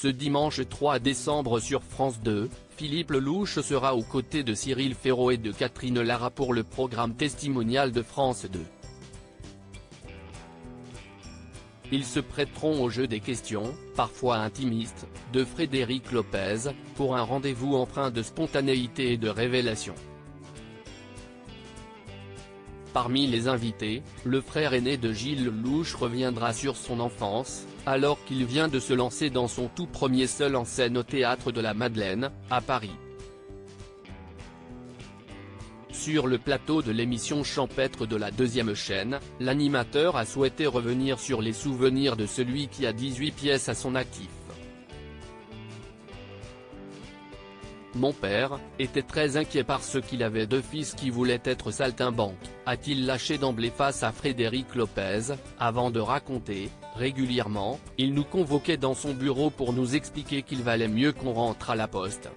Ce dimanche 3 décembre sur France 2, Philippe Lelouch sera aux côtés de Cyril Ferraud et de Catherine Lara pour le programme testimonial de France 2. Ils se prêteront au jeu des questions, parfois intimistes, de Frédéric Lopez, pour un rendez-vous empreint de spontanéité et de révélation. Parmi les invités, le frère aîné de Gilles Lelouch reviendra sur son enfance, alors qu'il vient de se lancer dans son tout premier seul en scène au Théâtre de la Madeleine, à Paris. Sur le plateau de l'émission champêtre de la deuxième chaîne, l'animateur a souhaité revenir sur les souvenirs de celui qui a 18 pièces à son actif. Mon père était très inquiet parce qu'il avait 2 fils qui voulaient être saltimbanques, a-t-il lâché d'emblée face à Frédéric Lopez, avant de raconter, régulièrement, il nous convoquait dans son bureau pour nous expliquer qu'il valait mieux qu'on rentre à la poste.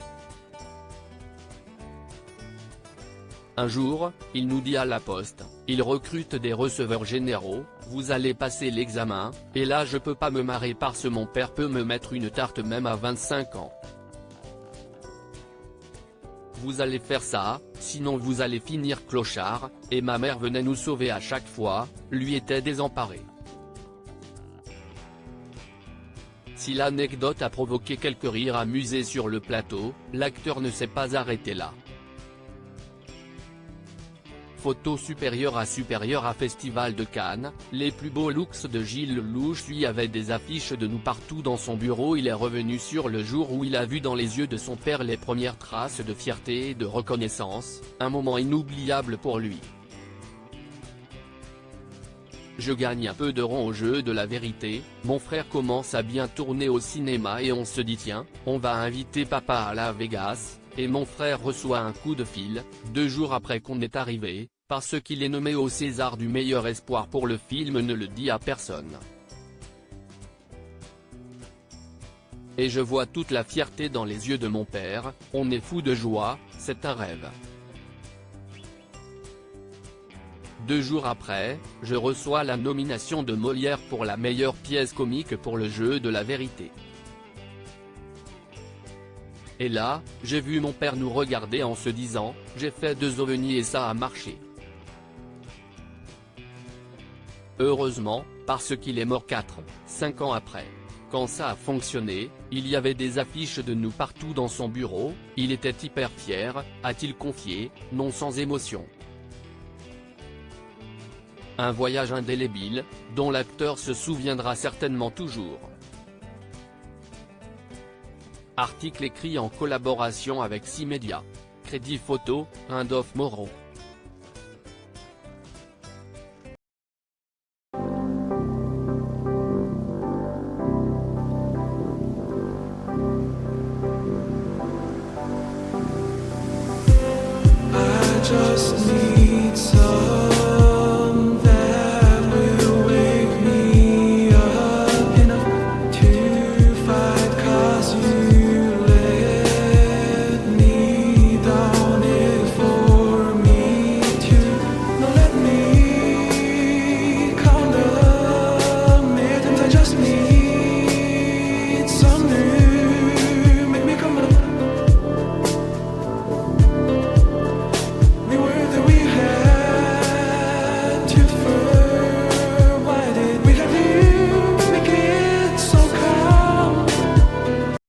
Un jour, il nous dit à la poste, il recrute des receveurs généraux, vous allez passer l'examen, et là je peux pas me marrer parce que mon père peut me mettre une tarte même à 25 ans. Vous allez faire ça, sinon vous allez finir clochard, et ma mère venait nous sauver à chaque fois, lui était désemparé. Si l'anecdote a provoqué quelques rires amusés sur le plateau, l'acteur ne s'est pas arrêté là. Photo supérieure à Festival de Cannes, les plus beaux looks de Gilles Lelouch. Lui avait des affiches de nous partout dans son bureau. Il est revenu sur le jour où il a vu dans les yeux de son père les premières traces de fierté et de reconnaissance, un moment inoubliable pour lui. Je gagne un peu de rond au jeu de la vérité, mon frère commence à bien tourner au cinéma et on se dit tiens, on va inviter papa à Las Vegas, et mon frère reçoit un coup de fil, 2 jours après qu'on est arrivé, parce qu'il est nommé au César du meilleur espoir pour le film Ne le dit à personne. Et je vois toute la fierté dans les yeux de mon père, on est fou de joie, c'est un rêve. 2 jours après, je reçois la nomination de Molière pour la meilleure pièce comique pour Le jeu de la vérité. Et là, j'ai vu mon père nous regarder en se disant, j'ai fait 2 ovnis et ça a marché. Heureusement, parce qu'il est mort 4-5 ans après. Quand ça a fonctionné, il y avait des affiches de nous partout dans son bureau, il était hyper fier, a-t-il confié, non sans émotion. Un voyage indélébile, dont l'acteur se souviendra certainement toujours. Article écrit en collaboration avec 6 médias. Crédit photo, Randolph Moreau.